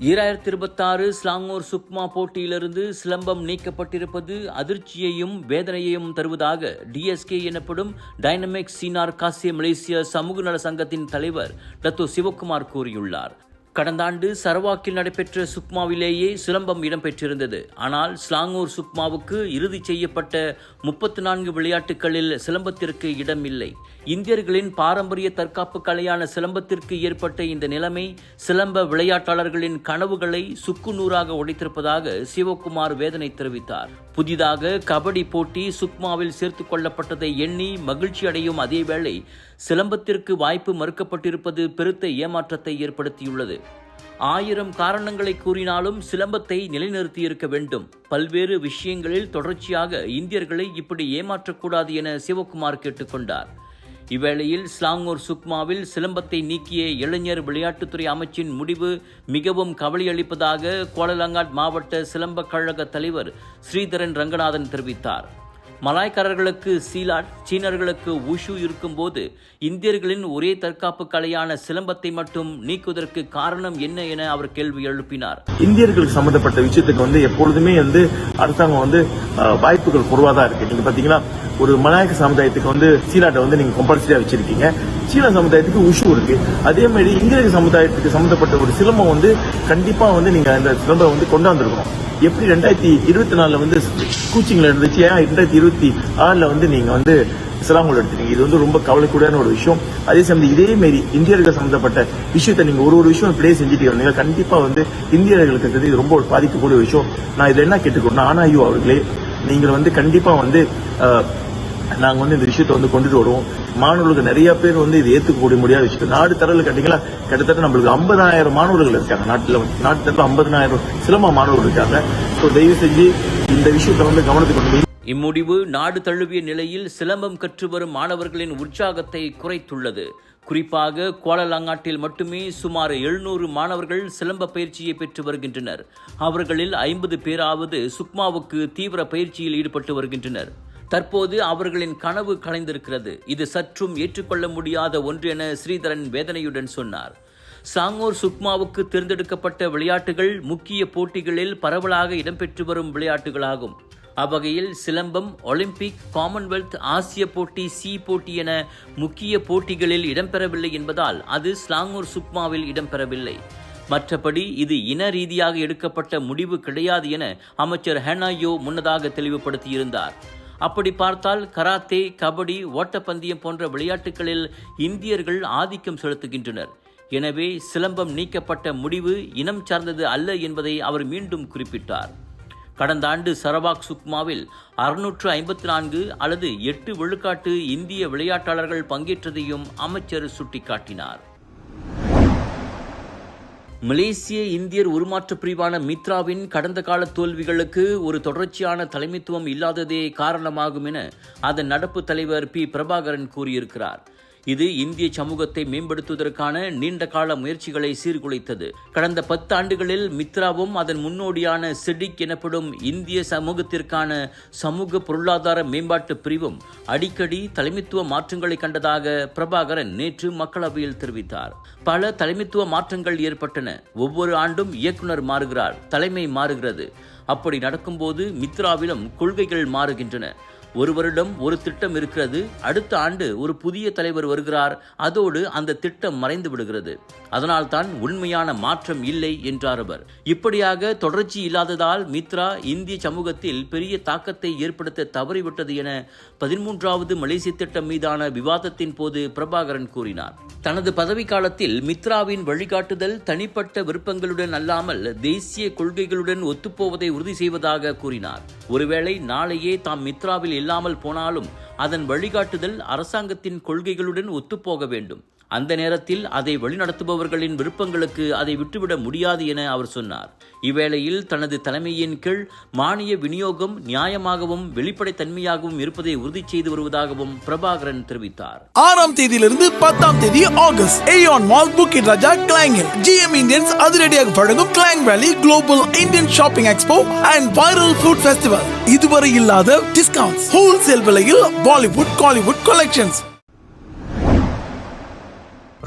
2026 ஸ்லாங்கூர் சுக்மா போட்டியிலிருந்து சிலம்பம் நீக்கப்பட்டிருப்பது அதிர்ச்சியையும் வேதனையையும் தருவதாக டிஎஸ்கே எனப்படும் டைனமிக் சீனார் காசிய மலேசிய சமூக நல சங்கத்தின் தலைவர் டத்து சிவகுமார் கூறியுள்ளார். கடந்த ஆண்டு சரவாக்கில் நடைபெற்ற சுக்மாவிலேயே சிலம்பம் இடம்பெற்றிருந்தது. ஆனால் ஸ்லாங்கூர் சுக்மாவுக்கு இறுதி செய்யப்பட்ட 34 விளையாட்டுகளில் சிலம்பத்திற்கு இடம் இல்லை. இந்தியர்களின் பாரம்பரிய தற்காப்பு கலையான சிலம்பத்திற்கு ஏற்பட்ட இந்த நிலைமை சிலம்ப விளையாட்டாளர்களின் கனவுகளை சுக்குநூறாக உடைத்திருப்பதாக சிவகுமார் வேதனை தெரிவித்தார். புதிதாக கபடி போட்டி சுக்மாவில் சேர்த்துக் கொள்ளப்பட்டதை எண்ணி மகிழ்ச்சி அடையும் அதேவேளை சிலம்பத்திற்கு வாய்ப்பு மறுக்கப்பட்டிருப்பது பெருத்த ஏமாற்றத்தை ஏற்படுத்தியுள்ளது. 1000 காரணங்களை கூறினாலும் சிலம்பத்தை நிலைநிறுத்தியிருக்க வேண்டும். பல்வேறு விஷயங்களில் தொடர்ச்சியாக இந்தியர்களை இப்படி ஏமாற்றக்கூடாது என சிவகுமார் கேட்டுக்கொண்டார். இவ்வேளையில் ஸ்லாங்கூர் சுக்மாவில் சிலம்பத்தை நீக்கிய இளைஞர் விளையாட்டுத்துறை அமைச்சின் முடிவு மிகவும் கவலையளிப்பதாக கோலலங்காட் மாவட்ட சிலம்ப கழக தலைவர் ஸ்ரீதரன் ரங்கநாதன் தெரிவித்தார். மலாய்க்காரர்களுக்கு சீலாட், சீனர்களுக்கு உஷு இருக்கும்போது இந்தியர்களின் ஒரே தற்காப்பு கலையான சிலம்பத்தை மட்டும் நீக்குவதற்கு காரணம் என்ன என அவர் கேள்வி எழுப்பினார். இந்தியர்களுக்கு சம்பந்தப்பட்ட விஷயத்துக்கு எப்பொழுதுமே அரசாங்கம் வாய்ப்புகள் குறைவாதான் இருக்கு. நீங்க பாத்தீங்கன்னா ஒரு மலாய்க்க சமுதாயத்துக்கு சீலாட்டை நீங்க கம்பல்சரியா வச்சிருக்கீங்க. சீன சமுதாயத்துக்கு உஷு இருக்கு. அதே மாதிரி இந்திய சமுதாயத்துக்கு சம்பந்தப்பட்ட ஒரு சிலம்பம் கண்டிப்பா நீங்க அந்த சிலம்பம் கொண்டாந்துருக்கணும். எப்படி 2024 கூச்சிங்ல இருந்துச்சு, ஏன் 2026 நீங்க சிலாங்கூர் எடுத்துக்கீங்க? இது ரொம்ப கவலைக்கூடான ஒரு விஷயம். அதே சமயம் இதே மாதிரி இந்தியர்கள் சம்பந்தப்பட்ட விஷயத்த நீங்க ஒரு விஷயம் இப்படியே செஞ்சுட்டு வந்தீங்க, கண்டிப்பா இந்தியர்களுக்கு இது ரொம்ப பாதிக்கக்கூடிய விஷயம். நான் இதுல என்ன கேட்டுக்கணும், ஆனாயோ அவர்களே, நீங்கள் கண்டிப்பா நாங்க இந்த விஷயத்தை கொண்டுட்டு வருவோம். மாணவர்களுக்கு நிறைய பேர் இது ஏற்றுக்கக்கூடிய முடியாத விஷயம். நாடு தரவில் கட்டிங்களா கிட்டத்தட்ட நம்மளுக்கு 50,000 மாணவர்கள் இருக்காங்க. நாட்டு 50,000 சிலம்ப மாணவர்கள் இருக்காங்க. தயவு செஞ்சு இந்த விஷயத்தை கவனத்துக்கு கொண்டு. இம்முடிவு நாடு தழுவிய நிலையில் சிலம்பம் கற்று வரும் மாணவர்களின் உற்சாகத்தை குறைத்துள்ளது. குறிப்பாக கோலலங்காட்டில் மட்டுமே சுமார் 700 மாணவர்கள் சிலம்ப பயிற்சியை பெற்று வருகின்றனர். அவர்களில் 50 பேராவது சுக்மாவுக்கு தீவிர பயிற்சியில் ஈடுபட்டு வருகின்றனர். தற்போது அவர்களின் கனவு கலைந்திருக்கிறது. இது சற்றும் ஏற்றுக்கொள்ள முடியாத ஒன்று என ஸ்ரீதரன் வேதனையுடன் சொன்னார். சாங்கூர் சுக்மாவுக்கு தேர்ந்தெடுக்கப்பட்ட விளையாட்டுகள் முக்கிய போட்டிகளில் பரவலாக இடம்பெற்று வரும் விளையாட்டுகளாகும். அவ்வகையில் சிலம்பம் ஒலிம்பிக், காமன்வெல்த், ஆசிய போட்டி, சி போட்டி என முக்கிய போட்டிகளில் இடம்பெறவில்லை என்பதால் அது ஸ்லாங்கூர் சுக்மாவில் இடம்பெறவில்லை. மற்றபடி இது இன ரீதியாக எடுக்கப்பட்ட முடிவு கிடையாது என அமைச்சர் ஹெனாயோ முன்னதாக தெளிவுபடுத்தியிருந்தார். அப்படி பார்த்தால் கராத்தே, கபடி, ஓட்டப்பந்தயம் போன்ற விளையாட்டுகளில் இந்தியர்கள் ஆதிக்கம் செலுத்துகின்றனர். எனவே சிலம்பம் நீக்கப்பட்ட முடிவு இனம் சார்ந்தது அல்ல என்பதை அவர் மீண்டும் குறிப்பிட்டார். கடந்த ஆண்டு சரவாக் சுக்மாவில் 654 அல்லது 8 விழுக்காட்டு இந்திய விளையாட்டாளர்கள் பங்கேற்றதையும் அமைச்சர் சுட்டிக்காட்டினார். மலேசிய இந்தியர் உருமாற்ற பிரிவான மித்ராவின் கடந்த கால தோல்விகளுக்கு ஒரு தொடர்ச்சியான தலைமைத்துவம் இல்லாததே காரணமாகும் என அதன் நடப்பு தலைவர் பி. பிரபாகரன் கூறியிருக்கிறார். இது இந்திய சமூகத்தை மேம்படுத்துவதற்கான நீண்ட கால முயற்சிகளை சீர்குலைத்தது. கடந்த 10 ஆண்டுகளில் மித்ராவும் அதன் முன்னோடியான செடிக் எனப்படும் இந்திய சமூகத்திற்கான சமூக பொருளாதார மேம்பாட்டு பிரிவும் அடிக்கடி தலைமைத்துவ மாற்றங்களை கண்டதாக பிரபாகரன் நேற்று மக்களவையில் தெரிவித்தார். பல தலைமைத்துவ மாற்றங்கள் ஏற்பட்டன. ஒவ்வொரு ஆண்டும் இயக்குனர் மாறுகிறார், தலைமை மாறுகிறது. அப்படி நடக்கும்போது மித்ராவிலும் கொள்கைகள் மாறுகின்றன. ஒரு வருடம் ஒரு திட்டம் இருக்கிறது, அடுத்த ஆண்டு ஒரு புதிய தலைவர் வருகிறார், அதோடு அந்த திட்டம் மறைந்து விடுகிறது. அதனால்தான் உண்மையான மாற்றம் இல்லை என்றார் அவர். இப்படியாக தொடர்ச்சி இல்லாததால் மித்ரா இந்திய சமூகத்தில் பெரிய தாக்கத்தை ஏற்படுத்த தவறிவிட்டது என 13வது மலேசிய திட்டம் மீதான விவாதத்தின் போது பிரபாகரன் கூறினார். தனது பதவிக்காலத்தில் மித்ராவின் வழிகாட்டுதல் தனிப்பட்ட விருப்பங்களுடன் அல்லாமல் தேசிய கொள்கைகளுடன் ஒத்துப்போவதை உறுதி செய்வதாக கூறினார். ஒருவேளை நாளையே தாம் மித்ராவில் இல்லாமல் போனாலும் அதன் வழிகாட்டுதல் அரசாங்கத்தின் கொள்கைகளுடன் ஒத்துப்போக வேண்டும். அந்த நேரத்தில் அதை வழிநடத்துபவர்களின் விருப்பங்களுக்கு அதை விட்டுவிட முடியாது என அவர் சொன்னார். இவ்வேளையில் தனது தலைமையின் கீழ் மானிய விநியோகம் நியாயமாகவும் வெளிப்படைத்தன்மையாகவும் இருப்பதை உறுதி செய்து வருவதாகவும் பிரபாகரன் தெரிவித்தார். 6ஆம் தேதியிலிருந்து 10ஆம் தேதி ஆகஸ்ட் ஏயான் மால் புக்கிட் ராஜா கிளாங்கில் GM இந்தியன்ஸ் அதிரடியாக வழங்கும் கிளாங் வேலி global Indian shopping expo and viral food festival. இதுவரை இல்லாத டிஸ்கவுண்ட்ஸ், ஹோல்சேல் விலையில் பாலிவுட், காலிவுட் கலெக்ஷன்ஸ்.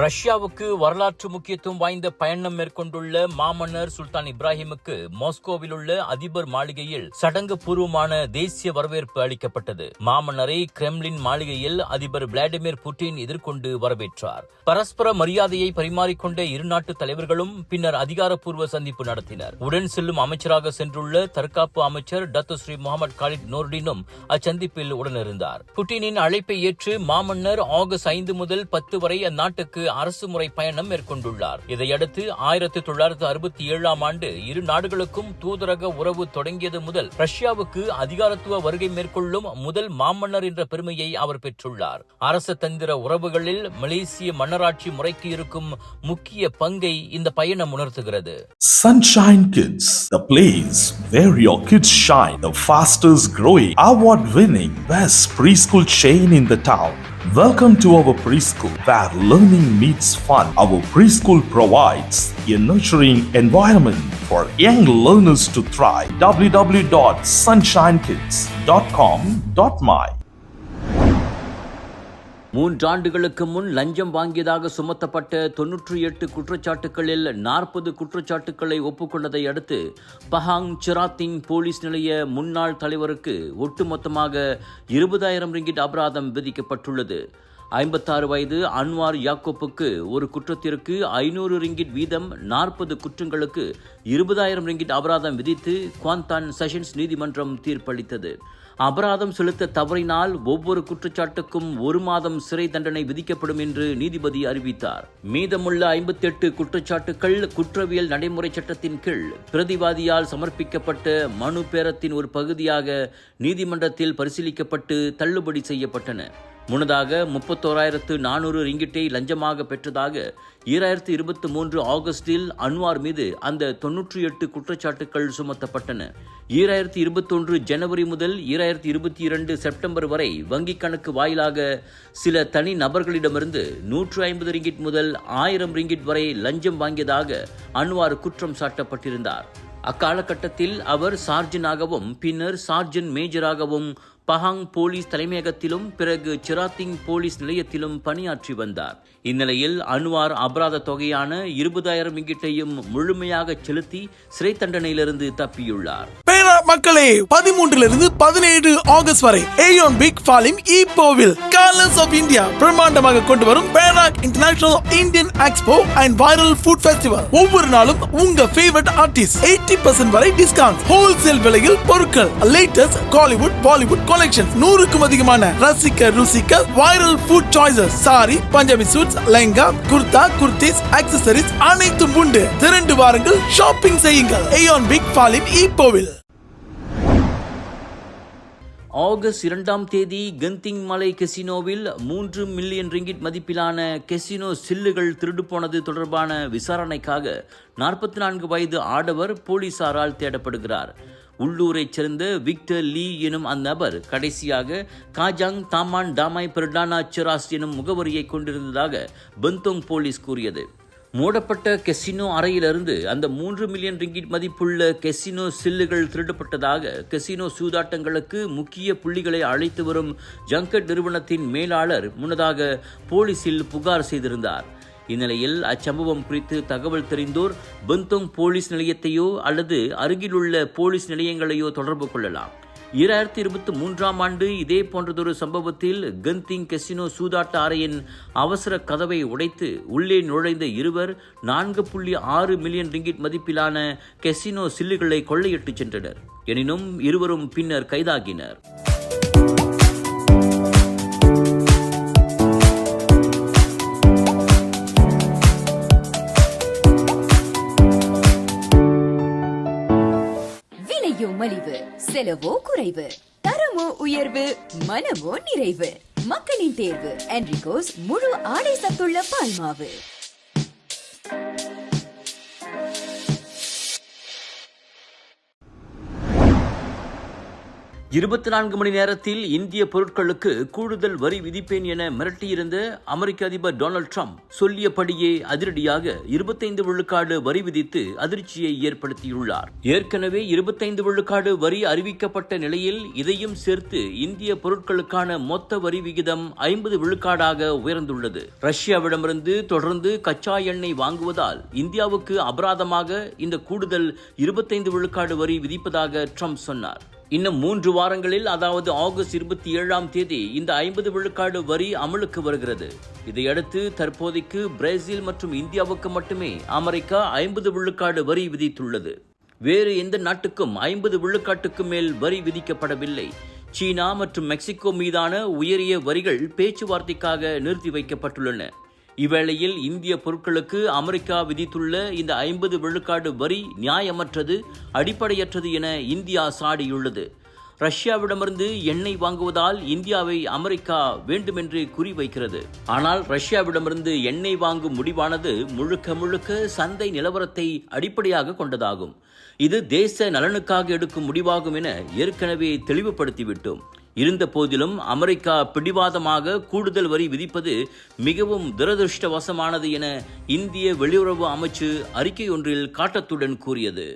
ரஷ்யாவுக்கு வரலாற்று முக்கியத்துவம் வாய்ந்த பயணம் மேற்கொண்டுள்ள மாமன்னர் சுல்தான் இப்ராஹிமுக்கு மாஸ்கோவில் உள்ள அதிபர் மாளிகையில் சடங்கு பூர்வமான தேசிய வரவேற்பு அளிக்கப்பட்டது. மாமன்னரை கிரெம்லின் மாளிகையில் அதிபர் விளாடிமிர் புட்டின் எதிர்கொண்டு வரவேற்றார். பரஸ்பர மரியாதையை பரிமாறிக்கொண்ட இரு நாட்டு தலைவர்களும் பின்னர் அதிகாரப்பூர்வ சந்திப்பு நடத்தினர். உடன் செல்லும் அமைச்சராக சென்றுள்ள தற்காப்பு அமைச்சர் டத்துஸ்ரீ முகமது காலித் நோர்டினும் அச்சந்திப்பில் உடனிருந்தார். புட்டினின் அழைப்பை ஏற்று மாமன்னர் ஆகஸ்ட் 5 முதல் 10 வரை அந்நாட்டுக்கு அரசு முறை பயணம் மேற்கொண்டுள்ளார். இதையடுத்து 1967 ஆண்டு இரு நாடுகளுக்கும் தூதரக உறவு தொடங்கியது முதல் ரஷ்யாவுக்கு அதிகாரத்துவ வருகை மேற்கொள்ளும் முதல் மாமன்னர் என்ற பெருமையை அவர் பெற்றுள்ளார். அரச தந்திர உறவுகளில் மலேசிய மன்னராட்சி முறைக்கு இருக்கும் முக்கிய பங்கை இந்த பயணம் உணர்த்துகிறது. Sunshine Kids, the place where your kids shine, the fastest growing, award-winning, best preschool chain in the town. Welcome to our preschool, where learning meets fun. Our preschool provides a nurturing environment for young learners to thrive. www.sunshinekids.com.my 3 ஆண்டுகளுக்கு முன் லஞ்சம் வாங்கியதாக சுமத்தப்பட்ட 98 குற்றச்சாட்டுகளில் 40 குற்றச்சாட்டுக்களை ஒப்புக்கொண்டதை அடுத்து Pahang சிராத்திங் police நிலைய முன்னாள் தலைவருக்கு ஒட்டுமொத்தமாக 20,000 ringgit அபராதம் விதிக்கப்பட்டுள்ளது. 56 வயது அன்வார் யாக்கோப்புக்கு ஒரு குற்றத்திற்கு 500 ரிங்கிட் வீதம் 40 குற்றங்களுக்கு 20,000 ரிங்கிட் அபராதம் விதித்து குவாந்தான் செஷன்ஸ் நீதிமன்றம் தீர்ப்பளித்தது. அபராதம் செலுத்த தவறினால் ஒவ்வொரு குற்றச்சாட்டுக்கும் 1 மாதம் சிறை தண்டனை விதிக்கப்படும் என்று நீதிபதி அறிவித்தார். மீதமுள்ள 58 குற்றச்சாட்டுகள் குற்றவியல் நடைமுறை சட்டத்தின் கீழ் பிரதிவாதியால் சமர்ப்பிக்கப்பட்ட மனு பேரத்தின் ஒரு பகுதியாக நீதிமன்றத்தில் பரிசீலிக்கப்பட்டு தள்ளுபடி செய்யப்பட்டன. முன்னதாக 31,400 ரிங்கிட்டை லஞ்சமாக பெற்றதாக 2023 ஆகஸ்டில் அன்வார் மீது அந்த 98 குற்றச்சாட்டுகள் சுமத்தப்பட்டன. 2021 ஜனவரி முதல் 2022 செப்டம்பர் வரை வங்கிக் கணக்கு வாயிலாக சில தனி நபர்களிடமிருந்து 150 ரிங்கிட் முதல் 1000 ரிங்கிட் வரை லஞ்சம் வாங்கியதாக அன்வார் குற்றம் சாட்டப்பட்டிருந்தார். அக்காலகட்டத்தில் அவர் சார்ஜனாகவும் பின்னர் சார்ஜன் மேஜராகவும் பஹாங் போலீஸ் தலைமையகத்திலும் பிறகு சிராத்திங் போலீஸ் நிலையத்திலும் பணியாற்றி வந்தார். இந்நிலையில் அன்வார் அபராத தொகையான 20,000 ரிங்கிட்டையும் முழுமையாக செலுத்தி சிறை தண்டனையிலிருந்து தப்பியுள்ளார். மக்களே 13 17 ஆகஸ்ட் வரை ஏயோன் பிக் ஃபாலிம் ஈப்போவில் கலர்ஸ் ஆஃப் இந்தியா பிரம்மாண்டமாக கொண்டு வரும் Perak international Indian expo and viral food festival. ஒவ்வொரு நாளும் உங்க ஃபேவரட் ஆர்டிஸ்ட் 80% வரை டிஸ்கவுண்ட், ஹோல்சேல் விலையில் பொருட்கள், லேட்டஸ்ட் காலிவுட் பாலிவுட் கலெக்ஷன், 100க்கும் அதிகமான ரசிக்க ருசிக்க viral food choices, sari, Punjabi suits, lehenga, kurta, kurtis, accessories அனைத்தும் உண்டு. திரண்டு வாருங்கள், ஷாப்பிங் செய்யுங்கள். ஏயோன் பிக் ஃபாலிம் ஈப்போவில். ஆகஸ்ட் 2ஆம் தேதி கந்திங் மலை கெசினோவில் 3 மில்லியன் ரிங்கிட் மதிப்பிலான கெசினோ சில்லுகள் திருடு போனது தொடர்பான விசாரணைக்காக 44 வயது ஆடவர் போலீசாரால் தேடப்படுகிறார். உள்ளூரைச் சேர்ந்த விக்டர் லீ எனும் அந்நபர் கடைசியாக காஜாங் தாமான் டாமாய் பெர்டானா செராஸ் எனும் முகவரியை கொண்டிருந்ததாக பந்தோங் போலீஸ் கூறியது. மூடப்பட்ட கெசினோ அறையிலிருந்து அந்த 3 மில்லியன் ரிங்கிட் மதிப்புள்ள கெசினோ சில்லுகள் திருடப்பட்டதாக கெசினோ சூதாட்டங்களுக்கு முக்கிய புள்ளிகளை அழைத்து வரும் ஜங்கட் நிறுவனத்தின் மேலாளர் முன்னதாக போலீசில் புகார் செய்திருந்தார். இந்நிலையில் அச்சம்பவம் குறித்து தகவல் தெரிந்தோர் பந்தோங் போலீஸ் நிலையத்தையோ அல்லது அருகிலுள்ள போலீஸ் நிலையங்களையோ தொடர்பு கொள்ளலாம். 2023ஆம் ஆண்டு இதே போன்றதொரு சம்பவத்தில் கந்திங் கெசினோ சூதாட்ட அறையின் அவசர கதவை உடைத்து உள்ளே நுழைந்த இருவர் 4.6 மில்லியன் ரிங்கிட் மதிப்பிலான கெசினோ சில்லுகளை கொள்ளையிட்டுச் சென்றனர். எனினும் இருவரும் பின்னர் கைதாகினர். மலிவு, செலவோ குறைவு, தரமோ உயர்வு, மனமோ நிறைவு. மக்களின் தேர்வு என்ரிகோஸ் முழு ஆடை சத்துள்ள பால்மாவு. 24 மணி நேரத்தில் இந்திய பொருட்களுக்கு கூடுதல் வரி விதிப்பேன் என மிரட்டியிருந்த அமெரிக்க அதிபர் டொனால்ட் ட்ரம்ப் சொல்லியபடியே அதிரடியாக 25 விழுக்காடு வரி விதித்து அதிர்ச்சியை ஏற்படுத்தியுள்ளார். ஏற்கனவே 25 விழுக்காடு வரி அறிவிக்கப்பட்ட நிலையில் இதையும் சேர்த்து இந்திய பொருட்களுக்கான மொத்த வரி விகிதம் 50 விழுக்காடாக உயர்ந்துள்ளது. ரஷ்யாவிடமிருந்து தொடர்ந்து கச்சா எண்ணெய் வாங்குவதால் இந்தியாவுக்கு அபராதமாக இந்த கூடுதல் 25 விழுக்காடு வரி விதிப்பதாக ட்ரம்ப் சொன்னார். இன்னும் 3 வாரங்களில், அதாவது ஆகஸ்ட் 27ஆம் தேதி இந்த 50 விழுக்காடு வரி அமலுக்கு வருகிறது. இதையடுத்து தற்போதைக்கு பிரேசில் மற்றும் இந்தியாவுக்கு மட்டுமே அமெரிக்கா 50 விழுக்காடு வரி விதித்துள்ளது. வேறு எந்த நாட்டுக்கும் 50 விழுக்காட்டுக்கு மேல் வரி விதிக்கப்படவில்லை. சீனா மற்றும் மெக்சிகோ மீதான உயரிய வரிகள் பேச்சுவார்த்தைக்காக நிறுத்தி வைக்கப்பட்டுள்ளன. இவ்வேளையில் இந்திய பொருட்களுக்கு அமெரிக்கா விதித்துள்ள இந்த 50 விழுக்காடு வரி நியாயமற்றது, அடிப்படையற்றது என இந்தியா சாடியுள்ளது. ரஷ்யாவிடமிருந்து எண்ணெய் வாங்குவதால் இந்தியாவை அமெரிக்கா வேண்டுமென்று குறிவைக்கிறது. ஆனால் ரஷ்யாவிடமிருந்து எண்ணெய் வாங்கும் முடிவானது முழுக்க முழுக்க சந்தை நிலவரத்தை அடிப்படையாக கொண்டதாகும். இது தேச நலனுக்காக எடுக்கும் முடிவாகும் என ஏற்கனவே தெளிவுபடுத்திவிட்டோம். இருந்த போதிலும் அமெரிக்கா பிடிவாதமாக கூடுதல் வரி விதிப்பது மிகவும் துரதிருஷ்டவசமானது என இந்திய வெளியுறவு அமைச்சு அறிக்கை ஒன்றில் காட்டத்துடன் கூறியது.